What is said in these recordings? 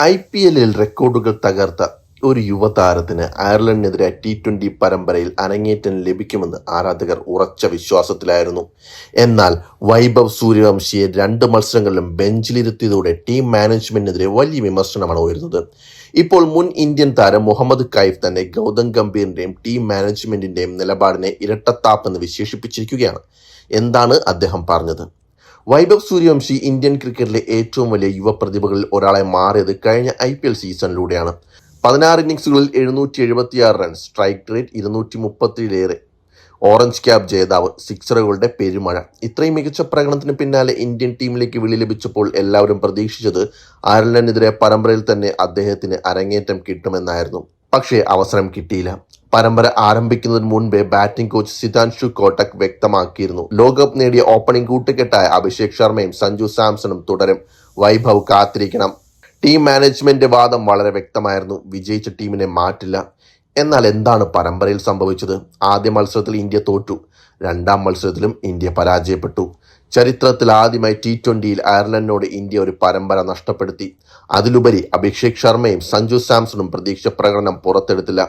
IPL-ൽ റെക്കോർഡുകൾ തകർത്ത ഒരു യുവതാരത്തിന് അയർലൻഡിനെതിരെ T20 പരമ്പരയിൽ അരങ്ങേറ്റം ലഭിക്കുമെന്ന് ആരാധകർ ഉറച്ച വിശ്വാസത്തിലായിരുന്നു. എന്നാൽ വൈഭവ് സൂര്യവംശിയെ 2 മത്സരങ്ങളിലും ബെഞ്ചിലിരുത്തിയതോടെ ടീം മാനേജ്മെന്റിനെതിരെ വലിയ വിമർശനമാണ് ഉയർന്നത്. ഇപ്പോൾ മുൻ ഇന്ത്യൻ താരം മുഹമ്മദ് കൈഫ് തന്നെ ഗൗതം ഗംഭീറിന്റെയും ടീം മാനേജ്മെന്റിന്റെയും നിലപാടിനെ ഇരട്ടത്താപ്പെന്ന് വിശേഷിപ്പിച്ചിരിക്കുകയാണ്. എന്താണ് അദ്ദേഹം പറഞ്ഞത്? വൈഭവ് സൂര്യവംശി ഇന്ത്യൻ ക്രിക്കറ്റിലെ ഏറ്റവും വലിയ യുവ പ്രതിഭകളിൽ ഒരാളായി മാറിയത് കഴിഞ്ഞ IPL സീസണിലൂടെയാണ്. 16 ഇന്നിംഗ്സുകളിൽ 776 റൺസ്, സ്ട്രൈക്ക് റേറ്റ് 230-ലേറെ, ഓറഞ്ച് ക്യാപ്പ് ജേതാവ്, സിക്സറുകളുടെ പെരുമഴ. ഇത്രയും മികച്ച പ്രകടനത്തിന് പിന്നാലെ ഇന്ത്യൻ ടീമിലേക്ക് വിളി ലഭിച്ചപ്പോൾ എല്ലാവരും പ്രതീക്ഷിച്ചത് അയർലൻഡിനെതിരെ പരമ്പരയിൽ തന്നെ അദ്ദേഹത്തിന് അരങ്ങേറ്റം കിട്ടുമെന്നായിരുന്നു. പക്ഷേ അവസരം കിട്ടിയില്ല. പരമ്പര ആരംഭിക്കുന്നതിന് മുൻപേ ബാറ്റിംഗ് കോച്ച് സിതാൻഷു കോട്ടക് വ്യക്തമാക്കിയിരുന്നു, ലോകകപ്പ് നേടിയ ഓപ്പണിംഗ് കൂട്ടുകെട്ടായ അഭിഷേക് ശർമ്മയും സഞ്ജു സാംസണും തുടരും, വൈഭവ് കാത്തിരിക്കണം. ടീം മാനേജ്മെന്റ് വാദം വളരെ വ്യക്തമായിരുന്നു, വിജയിച്ച ടീമിനെ മാറ്റില്ല. എന്നാൽ എന്താണ് പരമ്പരയിൽ സംഭവിച്ചത്? ആദ്യ മത്സരത്തിൽ ഇന്ത്യ തോറ്റു, 2ാം മത്സരത്തിലും ഇന്ത്യ പരാജയപ്പെട്ടു. ചരിത്രത്തിൽ ആദ്യമായി T20-ൽ അയർലൻഡിനോട് ഇന്ത്യ ഒരു പരമ്പര നഷ്ടപ്പെടുത്തി. അതിലുപരി അഭിഷേക് ശർമ്മയും സഞ്ജു സാംസണും പ്രതീക്ഷിച്ച പ്രകടനം പുറത്തെടുത്തില്ല.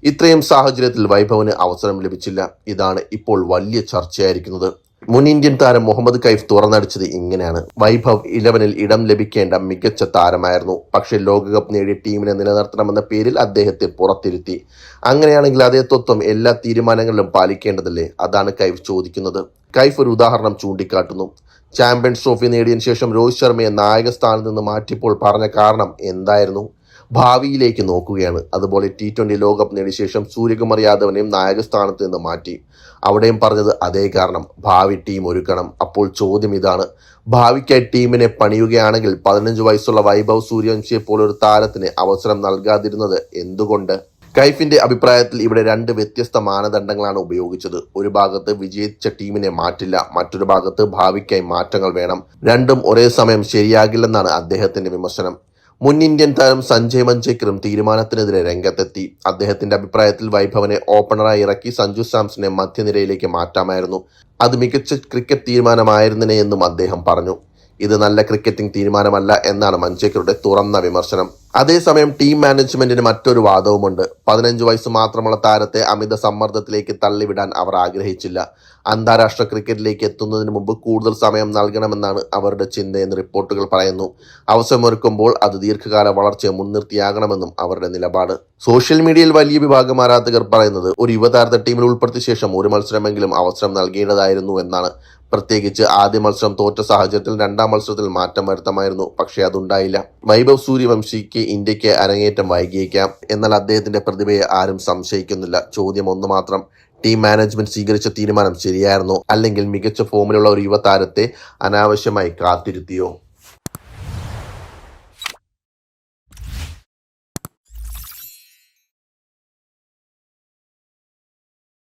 ഇത്രയും സാഹചര്യത്തിൽ വൈഭവിന് അവസരം ലഭിച്ചില്ല. ഇതാണ് ഇപ്പോൾ വലിയ ചർച്ചയായിരിക്കുന്നത്. മുൻ ഇന്ത്യൻ താരം മുഹമ്മദ് കൈഫ് തുറന്നടിച്ചത് ഇങ്ങനെയാണ്: വൈഭവ് 11-ൽ ഇടം ലഭിക്കേണ്ട മികച്ച താരമായിരുന്നു, പക്ഷേ ലോകകപ്പ് നേടിയ ടീമിനെ നിലനിർത്തണമെന്ന പേരിൽ അദ്ദേഹത്തെ പുറത്തിരുത്തി. അങ്ങനെയാണെങ്കിൽ അതേ തത്വം എല്ലാ തീരുമാനങ്ങളിലും പാലിക്കേണ്ടതല്ലേ? അതാണ് കൈഫ് ചോദിക്കുന്നത്. കൈഫ് ഒരു ഉദാഹരണം ചൂണ്ടിക്കാട്ടുന്നു. ചാമ്പ്യൻസ് ട്രോഫി നേടിയതിനു ശേഷം രോഹിത് ശർമ്മയെ നായക സ്ഥാനത്ത് നിന്ന് മാറ്റിയപ്പോൾ പറഞ്ഞ കാരണം എന്തായിരുന്നു? ഭാവിയിലേക്ക് നോക്കുകയാണ്. അതുപോലെ T20 ലോകകപ്പ് നേടിയ ശേഷം സൂര്യകുമാർ യാദവിനെയും നായക സ്ഥാനത്ത് നിന്ന് മാറ്റി. അവിടെയും പറഞ്ഞത് അതേ കാരണം, ഭാവി ടീം ഒരുക്കണം. അപ്പോൾ ചോദ്യം ഇതാണ്, ഭാവിക്കായി ടീമിനെ പണിയുകയാണെങ്കിൽ 15 വയസ്സുള്ള വൈഭവ് സൂര്യവംശിയെ പോലൊരു താരത്തിന് അവസരം നൽകാതിരുന്നത് എന്തുകൊണ്ട്? കൈഫിന്റെ അഭിപ്രായത്തിൽ ഇവിടെ 2 വ്യത്യസ്ത മാനദണ്ഡങ്ങളാണ് ഉപയോഗിച്ചത്. ഒരു ഭാഗത്ത് വിജയിച്ച ടീമിനെ മാറ്റില്ല, മറ്റൊരു ഭാഗത്ത് ഭാവിക്കായി മാറ്റങ്ങൾ വേണം. രണ്ടും ഒരേ സമയം ശരിയാകില്ലെന്നാണ് അദ്ദേഹത്തിന്റെ വിമർശനം. മുൻ ഇന്ത്യൻ താരം സഞ്ജയ് മഞ്ചേക്കറും തീരുമാനത്തിനെതിരെ രംഗത്തെത്തി. അദ്ദേഹത്തിന്റെ അഭിപ്രായത്തിൽ വൈഭവനെ ഓപ്പണറായി ഇറക്കി സഞ്ജു സാംസണെ മധ്യനിരയിലേക്ക് മാറ്റാമായിരുന്നു. അത് മികച്ച ക്രിക്കറ്റ് തീരുമാനമായിരുന്നേ എന്നും അദ്ദേഹം പറഞ്ഞു. ഇത് നല്ല ക്രിക്കറ്റിംഗ് തീരുമാനമല്ല എന്നാണ് മഞ്ചേക്കറുടെ തുറന്ന വിമർശനം. അതേസമയം ടീം മാനേജ്മെന്റിന് മറ്റൊരു വാദവുമുണ്ട്. 15 വയസ്സ് മാത്രമുള്ള താരത്തെ അമിത സമ്മർദ്ദത്തിലേക്ക് തള്ളിവിടാൻ അവർ ആഗ്രഹിച്ചില്ല. അന്താരാഷ്ട്ര ക്രിക്കറ്റിലേക്ക് എത്തുന്നതിന് മുമ്പ് കൂടുതൽ സമയം നൽകണമെന്നാണ് അവരുടെ ചിന്തയെന്ന് റിപ്പോർട്ടുകൾ പറയുന്നു. അവസരമൊരുക്കുമ്പോൾ അത് ദീർഘകാല വളർച്ചയെ മുൻനിർത്തിയാകണമെന്നും അവരുടെ നിലപാട്. സോഷ്യൽ മീഡിയയിൽ വലിയ വിഭാഗം ആരാധകർ പറയുന്നത് ഒരു യുവതാരത്തെ ടീമിൽ ഉൾപ്പെടുത്തിയ ശേഷം ഒരു മത്സരമെങ്കിലും അവസരം നൽകേണ്ടതായിരുന്നു എന്നാണ്. പ്രത്യേകിച്ച് ആദ്യ മത്സരം തോറ്റ സാഹചര്യത്തിൽ 2ാം മത്സരത്തിൽ മാറ്റം വരുത്തമായിരുന്നു. പക്ഷേ അതുണ്ടായില്ല. വൈഭവ് സൂര്യവംശിക്ക് ഇന്ത്യക്ക് അരങ്ങേറ്റം വൈകിയേക്കാം, എന്നാൽ അദ്ദേഹത്തിന്റെ പ്രതിഭയെ ആരും സംശയിക്കുന്നില്ല. ചോദ്യം ഒന്ന് മാത്രം, ടീം മാനേജ്മെന്റ് സ്വീകരിച്ച തീരുമാനം ശരിയായിരുന്നോ, അല്ലെങ്കിൽ മികച്ച ഫോമിലുള്ള ഒരു യുവതാരത്തെ അനാവശ്യമായി കാത്തിരുത്തിയോ?